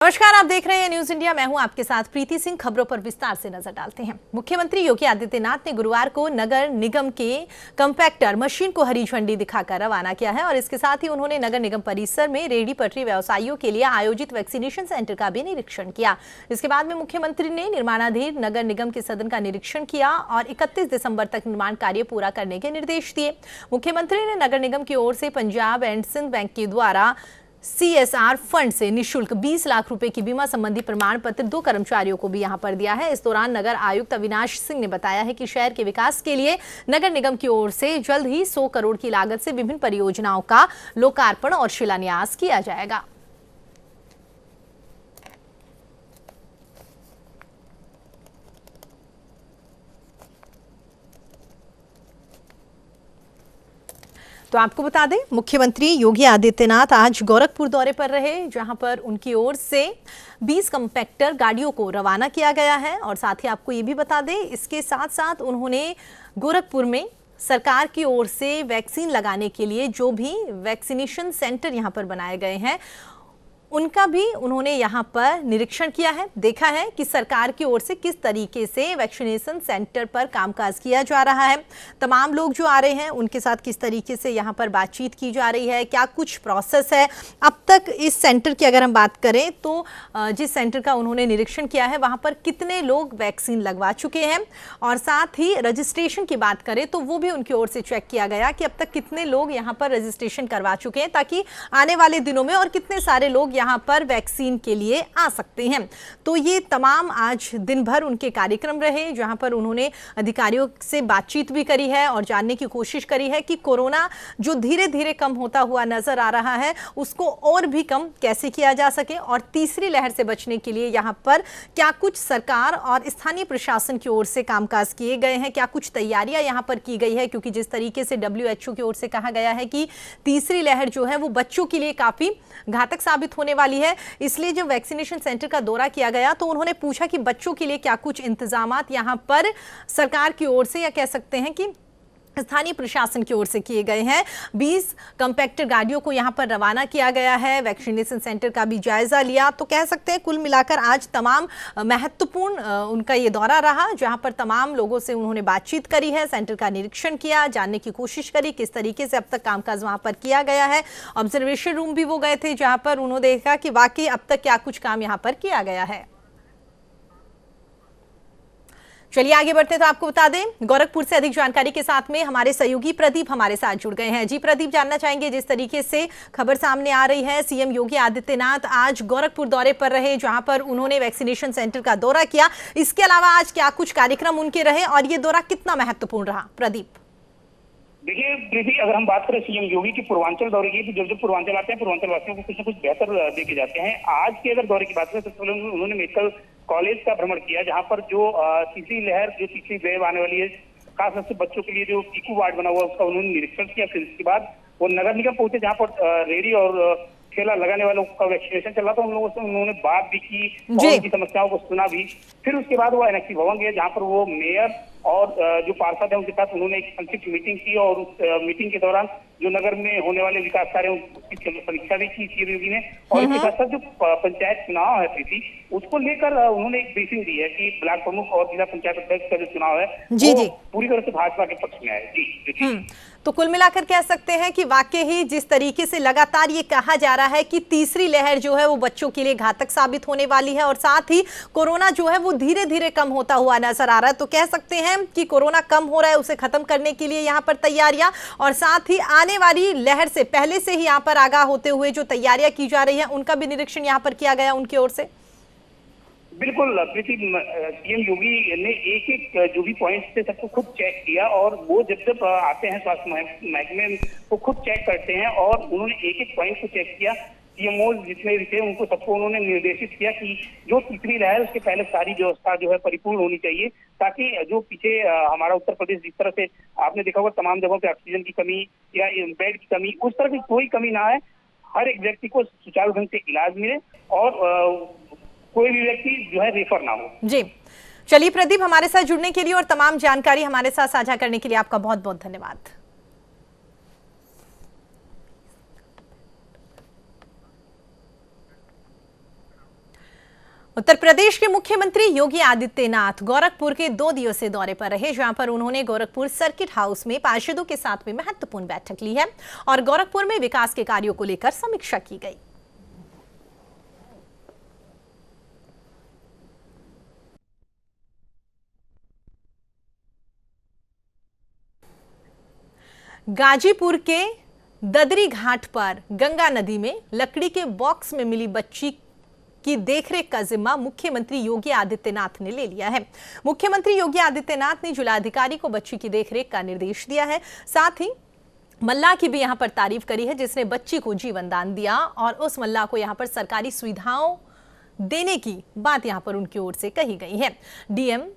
नमस्कार, आप देख रहे हैं न्यूज इंडिया। मैं हूं आपके साथ प्रीति सिंह। खबरों पर विस्तार से नजर डालते हैं। मुख्यमंत्री योगी आदित्यनाथ ने गुरुवार को नगर निगम के कंपैक्टर मशीन को हरी झंडी दिखाकर रवाना किया है और इसके साथ ही उन्होंने नगर निगम परिसर में रेहड़ी पटरी व्यवसायियों के लिए आयोजित वैक्सीनेशन सेंटर का भी निरीक्षण किया। इसके बाद में मुख्यमंत्री ने निर्माणाधीन नगर निगम के सदन का निरीक्षण किया और 31 दिसंबर तक निर्माण कार्य पूरा करने के निर्देश दिए। मुख्यमंत्री ने नगर निगम की ओर से पंजाब एंड सिंध बैंक के द्वारा CSR फंड से निःशुल्क 20 लाख रुपए की बीमा संबंधी प्रमाण पत्र 2 कर्मचारियों को भी यहां पर दिया है। इस दौरान नगर आयुक्त अविनाश सिंह ने बताया है कि शहर के विकास के लिए नगर निगम की ओर से जल्द ही 100 करोड़ की लागत से विभिन्न परियोजनाओं का लोकार्पण और शिलान्यास किया जाएगा। तो आपको बता दें, मुख्यमंत्री योगी आदित्यनाथ आज गोरखपुर दौरे पर रहे, जहां पर उनकी ओर से 20 कंपैक्टर गाड़ियों को रवाना किया गया है। और साथ ही आपको ये भी बता दें, इसके साथ साथ उन्होंने गोरखपुर में सरकार की ओर से वैक्सीन लगाने के लिए जो भी वैक्सीनेशन सेंटर यहां पर बनाए गए हैं उनका भी उन्होंने यहां पर निरीक्षण किया है, देखा है कि सरकार की ओर से किस तरीके से वैक्सीनेशन सेंटर पर कामकाज किया जा रहा है, तमाम लोग जो आ रहे हैं उनके साथ किस तरीके से यहां पर बातचीत की जा रही है, क्या कुछ प्रोसेस है। अब तक इस सेंटर की अगर हम बात करें तो जिस सेंटर का उन्होंने निरीक्षण किया है वहां पर कितने लोग वैक्सीन लगवा चुके हैं और साथ ही रजिस्ट्रेशन की बात करें तो वो भी उनकी ओर से चेक किया गया कि अब तक कितने लोग यहाँ पर रजिस्ट्रेशन करवा चुके हैं, ताकि आने वाले दिनों में और कितने सारे लोग यहां पर वैक्सीन के लिए आ सकते हैं। तो ये तमाम आज दिन भर उनके कार्यक्रम रहे, जहां पर उन्होंने अधिकारियों से बातचीत भी करी है और जानने की कोशिश करी है कि कोरोना जो धीरे धीरे कम होता हुआ नजर आ रहा है उसको और भी कम कैसे किया जा सके और तीसरी लहर से बचने के लिए यहां पर क्या कुछ सरकार और स्थानीय प्रशासन की ओर से कामकाज किए गए हैं, क्या कुछ तैयारियां यहां पर की गई है। क्योंकि जिस तरीके से WHO की ओर से कहा गया है कि तीसरी लहर जो है वो बच्चों के लिए काफी घातक साबित होने वाली है, इसलिए जब वैक्सीनेशन सेंटर का दौरा किया गया तो उन्होंने पूछा कि बच्चों के लिए क्या कुछ इंतजामात यहां पर सरकार की ओर से या कह सकते हैं कि स्थानीय प्रशासन की ओर से किए गए हैं। 20 कंपैक्टर गाड़ियों को यहां पर रवाना किया गया है, वैक्सीनेशन सेंटर का भी जायजा लिया। तो कह सकते हैं कुल मिलाकर आज तमाम महत्वपूर्ण उनका ये दौरा रहा, जहां पर तमाम लोगों से उन्होंने बातचीत करी है, सेंटर का निरीक्षण किया, जानने की कोशिश करी किस तरीके से अब तक कामकाज वहां पर किया गया है। ऑब्जर्वेशन रूम भी वो गए थे जहां पर उन्होंने देखा कि वाकई अब तक क्या कुछ काम यहां पर किया गया है। चलिए आगे बढ़ते हैं। तो आपको बता दें, गोरखपुर से अधिक जानकारी के साथ में हमारे सहयोगी प्रदीप हमारे साथ जुड़ गए हैं। जी प्रदीप, जानना चाहेंगे जिस तरीके से खबर सामने आ रही है, सीएम योगी आदित्यनाथ आज गोरखपुर दौरे पर रहे, जहां पर उन्होंने वैक्सीनेशन सेंटर का दौरा किया। इसके अलावा आज क्या कुछ कार्यक्रम उनके रहे और ये दौरा कितना महत्वपूर्ण रहा? प्रदीप देखिए प्रीति, अगर हम बात करें सीएम योगी की पूर्वांचल दौरे की, तो जब पूर्वांचल आते हैं पूर्वांचल वासियों को कुछ न कुछ बेहतर देके जाते हैं। आज के अगर दौरे की बात करें तो उन्होंने मेडिकल कॉलेज का भ्रमण किया, जहां पर जो तीसरी लहर जो तीसरी वेव आने वाली है, खासतौर से बच्चों के लिए जो पीकू वार्ड बना हुआ है उसका उन्होंने निरीक्षण किया। फिर इसके बाद वो नगर निगम पहुंचे, जहाँ पर रेहड़ी और ठेला लगाने वालों का वैक्सीनेशन चल रहा था। उन लोगों से उन्होंने बात भी की और उनकी समस्याओं को सुना भी। फिर उसके बाद वो एनेक्सी भवन गए, जहाँ पर वो मेयर और जो पार्षद है उनके साथ उन्होंने एक संक्षिप्त मीटिंग की और उस मीटिंग के दौरान जो नगर में होने वाले विकास कार्य उसकी समीक्षा भी की सीएम योगी ने। और इसके साथ साथ जो पंचायत चुनाव है प्रीति, उसको लेकर उन्होंने एक ब्रीफिंग दी है कि ब्लॉक प्रमुख और जिला पंचायत अध्यक्ष का जो चुनाव है वो पूरी तरह से भाजपा के पक्ष में है। जी तो कुल मिलाकर कह सकते हैं कि वाकई ही जिस तरीके से लगातार ये कहा जा रहा है कि तीसरी लहर जो है वो बच्चों के लिए घातक साबित होने वाली है और साथ ही कोरोना जो है वो धीरे धीरे कम होता हुआ नजर आ रहा है, तो कह सकते हैं कि कोरोना कम हो रहा है, उसे खत्म करने के लिए यहाँ पर तैयारियां और साथ ही आने वाली लहर से पहले से ही यहाँ पर आगाह होते हुए जो तैयारियां की जा रही है उनका भी निरीक्षण यहाँ पर किया गया उनकी ओर से। बिल्कुल प्रीति, सीएम योगी ने एक एक जो भी पॉइंट थे सबको खुद चेक किया और वो जब आते हैं स्वास्थ्य महकमे को खुद चेक करते हैं और उन्होंने एक एक पॉइंट को चेक किया। सीएमओ जितने भी थे उनको सबको उन्होंने निर्देशित किया कि जो तीसरी लहर उसके पहले सारी व्यवस्था जो है परिपूर्ण होनी चाहिए, ताकि जो पीछे हमारा उत्तर प्रदेश जिस तरह से आपने देखा होगा तमाम जगहों पे ऑक्सीजन की कमी या बेड की कमी, उस तरह की कोई कमी ना है। हर एक व्यक्ति को सुचारू ढंग से इलाज मिले और कोई भी व्यक्ति जो है रेफर ना हो। जी चलिए प्रदीप, हमारे साथ जुड़ने के लिए और तमाम जानकारी हमारे साथ साझा करने के लिए आपका बहुत बहुत धन्यवाद। उत्तर प्रदेश के मुख्यमंत्री योगी आदित्यनाथ गोरखपुर के 2 दिवसीय दौरे पर रहे, जहां पर उन्होंने गोरखपुर सर्किट हाउस में पार्षदों के साथ में महत्वपूर्ण बैठक ली है और गोरखपुर में विकास के कार्यों को लेकर समीक्षा की गई। गाजीपुर के ददरी घाट पर गंगा नदी में लकड़ी के बॉक्स में मिली बच्ची की देखरेख का जिम्मा मुख्यमंत्री योगी आदित्यनाथ ने ले लिया है। मुख्यमंत्री योगी आदित्यनाथ ने जिलाधिकारी को बच्ची की देखरेख का निर्देश दिया है। साथ ही मल्लाह की भी यहां पर तारीफ करी है, जिसने बच्ची को जीवन दान दिया और उस मल्लाह को यहां पर सरकारी सुविधाओं देने की बात यहां पर उनकी ओर से कही गई है। डीएम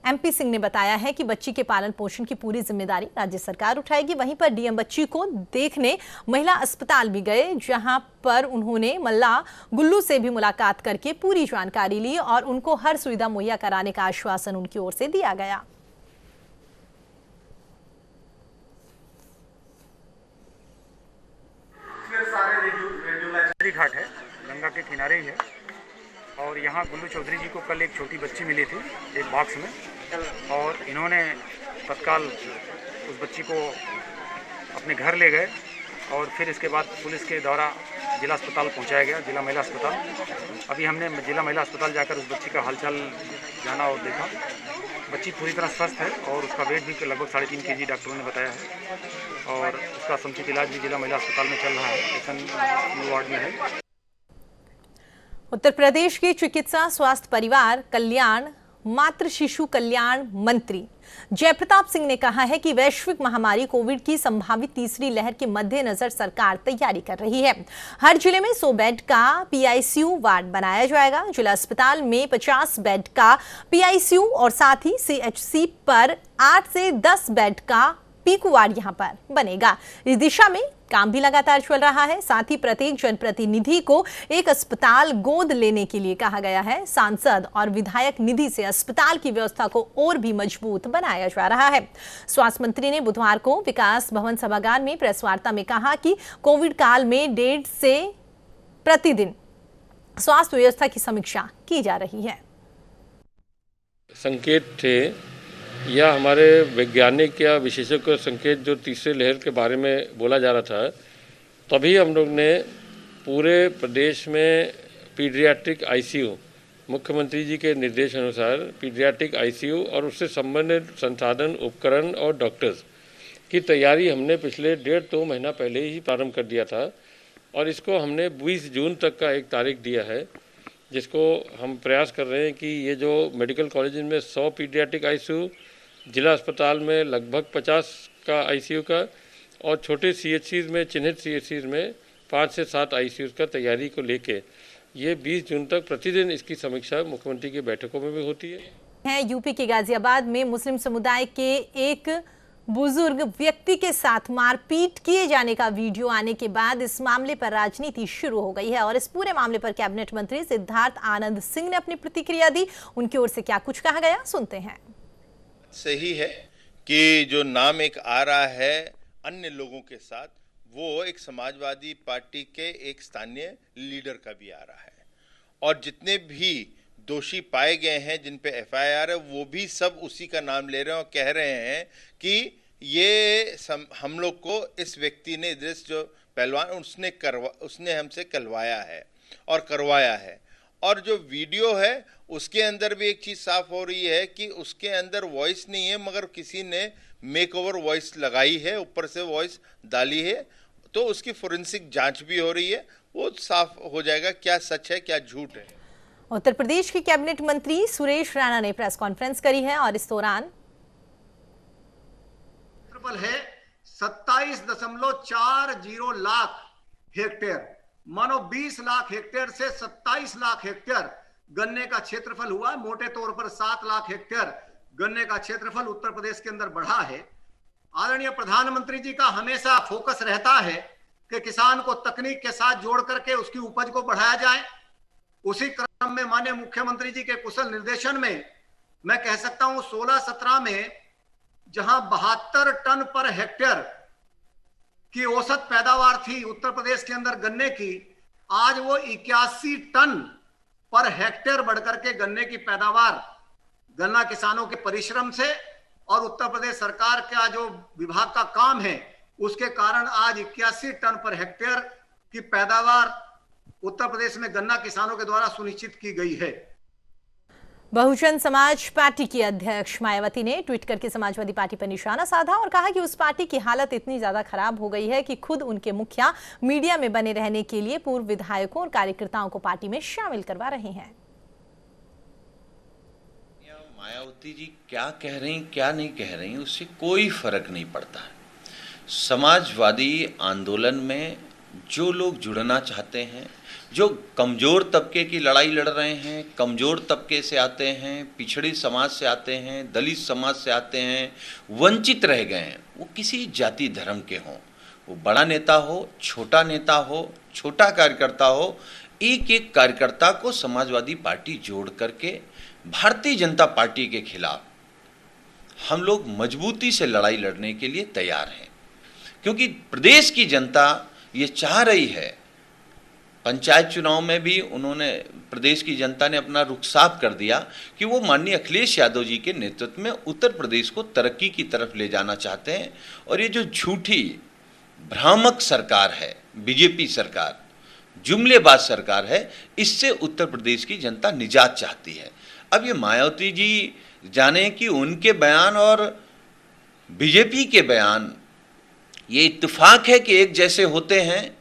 एमपी सिंह ने बताया है कि बच्ची के पालन पोषण की पूरी जिम्मेदारी राज्य सरकार उठाएगी। वहीं पर डीएम बच्ची को देखने महिला अस्पताल भी गए, जहां पर उन्होंने मल्लाह गुल्लू से भी मुलाकात करके पूरी जानकारी ली और उनको हर सुविधा मुहैया कराने का आश्वासन उनकी ओर से दिया गया। घाट है, गंगा के किनारे ही है और यहाँ गुल्लू चौधरी जी को कल एक छोटी बच्ची मिली थी एक बॉक्स में, और इन्होंने तत्काल उस बच्ची को अपने घर ले गए और फिर इसके बाद पुलिस के द्वारा जिला अस्पताल पहुंचाया गया, जिला महिला अस्पताल। अभी हमने जिला महिला अस्पताल जाकर उस बच्ची का हालचाल जाना और देखा। बच्ची पूरी तरह स्वस्थ है और उसका वेट भी लगभग 3.5 kg डॉक्टरों ने बताया है और उसका समुचित इलाज भी जिला महिला अस्पताल में चल रहा है, पेशेंट वार्ड में है। उत्तर प्रदेश के चिकित्सा स्वास्थ्य परिवार कल्याण मातृ शिशु कल्याण मंत्री जयप्रताप सिंह ने कहा है कि वैश्विक महामारी कोविड की संभावित तीसरी लहर के मद्देनजर सरकार तैयारी कर रही है। हर जिले में 100 बेड का पीआईसीयू वार्ड बनाया जाएगा। जिला अस्पताल में 50 बेड का पीआईसीयू और साथ ही सीएचसी पर 8 से 10 बेड का पीकू वार्ड यहां पर बनेगा। इस दिशा में काम भी लगातार चल रहा है। साथ ही प्रत्येक जनप्रतिनिधि को एक अस्पताल गोद लेने के लिए कहा गया है। सांसद और विधायक निधि से अस्पताल की व्यवस्था को और भी मजबूत बनाया जा रहा है। स्वास्थ्य मंत्री ने बुधवार को विकास भवन सभागार में प्रेस वार्ता में कहा कि कोविड काल में 1.5 से प्रतिदिन स्वास्थ्य व्यवस्था की समीक्षा की जा रही है। संकेत थे या हमारे वैज्ञानिक या विशेषज्ञ संकेत जो तीसरे लहर के बारे में बोला जा रहा था, तभी हम लोग ने पूरे प्रदेश में पीडियाट्रिक आईसीयू, मुख्यमंत्री जी के निर्देश अनुसार पीडियाट्रिक आईसीयू और उससे संबंधित संसाधन, उपकरण और डॉक्टर्स की तैयारी हमने पिछले 1.5-2 महीना पहले ही प्रारंभ कर दिया था और इसको हमने 20 जून तक का एक तारीख दिया है, जिसको हम प्रयास कर रहे हैं कि ये जो मेडिकल कॉलेज में 100 पीडियाट्रिक आईसीयू, जिला अस्पताल में लगभग 50 का आईसीयू का और छोटे सीएचसीज में, चिन्हित सीएचसीज में 5 से 7 आईसीयू का तैयारी को लेके ये 20 जून तक प्रतिदिन इसकी समीक्षा मुख्यमंत्री की बैठकों में भी होती है। यूपी के गाजियाबाद में मुस्लिम समुदाय के एक बुजुर्ग व्यक्ति के साथ मारपीट किए जाने का वीडियो आने के बाद इस मामले पर राजनीति शुरू हो गई है और इस पूरे मामले पर कैबिनेट मंत्री सिद्धार्थ आनंद सिंह ने अपनी प्रतिक्रिया दी। उनकी ओर से क्या कुछ कहा गया, सुनते हैं। सही है कि जो नाम एक आ रहा है अन्य लोगों के साथ, वो एक समाजवादी पार्टी के एक स्थानीय लीडर का भी आ रहा है और जितने भी दोषी पाए गए हैं जिन पे एफआईआर है वो भी सब उसी का नाम ले रहे हैं और कह रहे हैं कि ये हम लोग को इस व्यक्ति ने, इद्रिस जो पहलवान, उसने हमसे करवाया है। और जो वीडियो है उसके अंदर भी एक चीज़ साफ हो रही है कि उसके अंदर वॉइस नहीं है मगर किसी ने मेक ओवर वॉइस लगाई है, ऊपर से वॉइस डाली है, तो उसकी फोरेंसिक जांच भी हो रही है। वो साफ हो जाएगा क्या सच है क्या झूठ है। उत्तर प्रदेश के कैबिनेट मंत्री सुरेश राणा ने प्रेस कॉन्फ्रेंस करी है और इस दौरान है 27.40 लाख हेक्टेयर, मानो 20 लाख हेक्टेयर से 27 लाख हेक्टेयर गन्ने का क्षेत्रफल हुआ है। मोटे तौर पर 7 लाख हेक्टेयर गन्ने का क्षेत्रफल उत्तर प्रदेश के अंदर बढ़ा है। आदरणीय प्रधानमंत्री जी का हमेशा फोकस रहता है कि किसान को तकनीक के साथ जोड़ करके उसकी उपज को बढ़ाया जाए। उसी क्रम में माननीय मुख्यमंत्री जी के कुशल निर्देशन में मैं कह सकता हूं 16-17 में जहां 72 टन पर हेक्टेयर की औसत पैदावार थी उत्तर प्रदेश के अंदर गन्ने की, आज वो 81 टन पर हेक्टेयर बढ़कर के गन्ने की पैदावार गन्ना किसानों के परिश्रम से और उत्तर प्रदेश सरकार का जो विभाग का काम है उसके कारण आज 81 टन पर हेक्टेयर की पैदावार उत्तर प्रदेश में गन्ना किसानों के द्वारा सुनिश्चित की गई है। बहुजन समाज पार्टी की अध्यक्ष मायावती ने ट्वीट करके समाजवादी पार्टी पर निशाना साधा और कहा कि उस पार्टी की हालत इतनी ज्यादा खराब हो गई है कि खुद उनके मुखिया मीडिया में बने रहने के लिए पूर्व विधायकों और कार्यकर्ताओं को पार्टी में शामिल करवा रहे हैं। मायावती जी क्या कह रही क्या नहीं कह रही उससे कोई फर्क नहीं पड़ता है। समाजवादी आंदोलन में जो लोग जुड़ना चाहते हैं, जो कमज़ोर तबके की लड़ाई लड़ रहे हैं, कमज़ोर तबके से आते हैं, पिछड़ी समाज से आते हैं, दलित समाज से आते हैं, वंचित रह गए हैं, वो किसी जाति धर्म के हों, वो बड़ा नेता हो, छोटा कार्यकर्ता हो, एक एक कार्यकर्ता को समाजवादी पार्टी जोड़ करके भारतीय जनता पार्टी के खिलाफ हम लोग मजबूती से लड़ाई लड़ने के लिए तैयार हैं। क्योंकि प्रदेश की जनता ये चाह रही है, पंचायत चुनाव में भी उन्होंने, प्रदेश की जनता ने अपना रुख साफ कर दिया कि वो माननीय अखिलेश यादव जी के नेतृत्व में उत्तर प्रदेश को तरक्की की तरफ ले जाना चाहते हैं। और ये जो झूठी भ्रामक सरकार है, बीजेपी सरकार, जुमलेबाज सरकार है, इससे उत्तर प्रदेश की जनता निजात चाहती है। अब ये मायावती जी जाने कि उनके बयान और बीजेपी के बयान ये इत्तेफाक है कि एक जैसे होते हैं,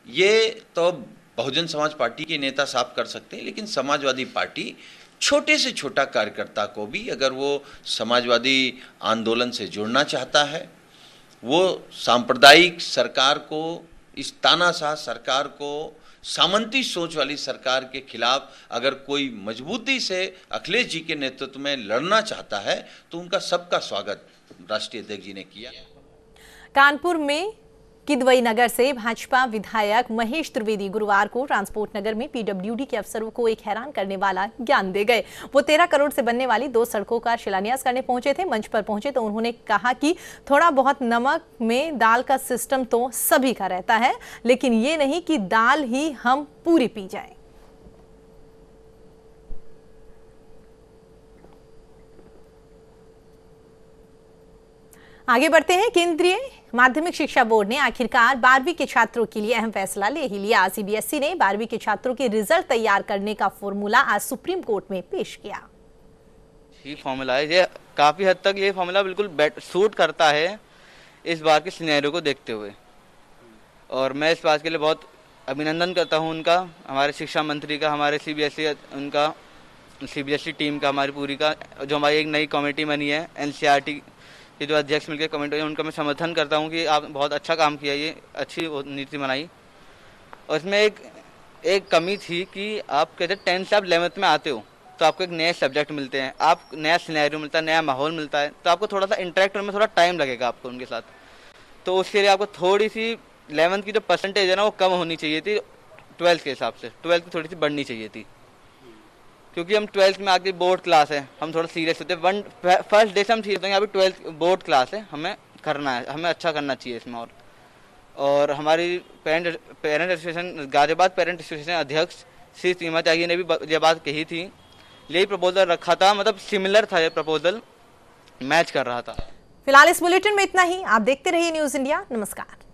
ये तो बहुजन समाज पार्टी के नेता साफ कर सकते हैं, लेकिन समाजवादी पार्टी छोटे से छोटा कार्यकर्ता को भी अगर वो समाजवादी आंदोलन से जुड़ना चाहता है, वो सांप्रदायिक सरकार को, इस तानाशाह सरकार को, सामंती सोच वाली सरकार के खिलाफ अगर कोई मजबूती से अखिलेश जी के नेतृत्व में लड़ना चाहता है तो उनका सबका स्वागत राष्ट्रीय अध्यक्ष जी ने किया। कानपुर में किदवई नगर से भाजपा विधायक महेश त्रिवेदी गुरुवार को ट्रांसपोर्ट नगर में पीडब्ल्यूडी के अफसरों को एक हैरान करने वाला ज्ञान दे गए। वो 13 करोड़ से बनने वाली 2 सड़कों का शिलान्यास करने पहुंचे थे। मंच पर पहुंचे तो उन्होंने कहा कि थोड़ा बहुत नमक में दाल का सिस्टम तो सभी का रहता है, लेकिन ये नहीं कि दाल ही हम पूरी पी जाए। आगे बढ़ते हैं। केंद्रीय माध्यमिक शिक्षा बोर्ड ने आखिरकार 12वीं के छात्रों के लिए अहम फैसला ले ही लिया। सीबीएसई ने 12वीं के छात्रों के रिजल्ट तैयार करने का फॉर्मूला आज सुप्रीम कोर्ट में पेश किया। ये फॉर्मूला है, ये काफी हद तक ये फॉर्मूला बिल्कुल सूट करता है इस बार के सिनेरियो को देखते हुए, और मैं इस बात के लिए बहुत अभिनंदन करता हूं उनका, हमारे शिक्षा मंत्री का, हमारे सीबीएसई टीम का, हमारी पूरी का, जो हमारी एक नई कमेटी बनी है एनसीईआरटी के जो अध्यक्ष मिलकर कमेटी है, उनका मैं समर्थन करता हूं कि आप बहुत अच्छा काम किया, ये अच्छी नीति बनाई। और इसमें एक कमी थी कि आप कहते 10th से आप 11th में आते हो तो आपको एक नए सब्जेक्ट मिलते हैं, आप नया सिनेरियो मिलता है, नया माहौल मिलता है, तो आपको थोड़ा सा इंटरेक्ट होने में थोड़ा टाइम लगेगा आपको उनके साथ। तो उसके लिए आपको थोड़ी सी 11th की जो परसेंटेज है ना वो कम होनी चाहिए थी 12th के हिसाब से, 12th की थोड़ी सी बढ़नी चाहिए थी, क्योंकि हम 12th में आके बोर्ड क्लास है, हम थोड़ा सीरियस होते हैं। फर्स्ट डे से हम सीरियस होंगे, अभी 12th बोर्ड क्लास है, हमें करना है, हमें अच्छा करना चाहिए इसमें। और हमारी parent association, Ghaziabad parent association अध्यक्ष श्री सीमा त्यागी ने भी ये बात कही थी, यही प्रपोजल रखा था, मतलब सिमिलर था, ये प्रपोजल मैच कर रहा था। फिलहाल इस बुलेटिन में इतना ही। आप देखते रहिए न्यूज़ इंडिया। नमस्कार।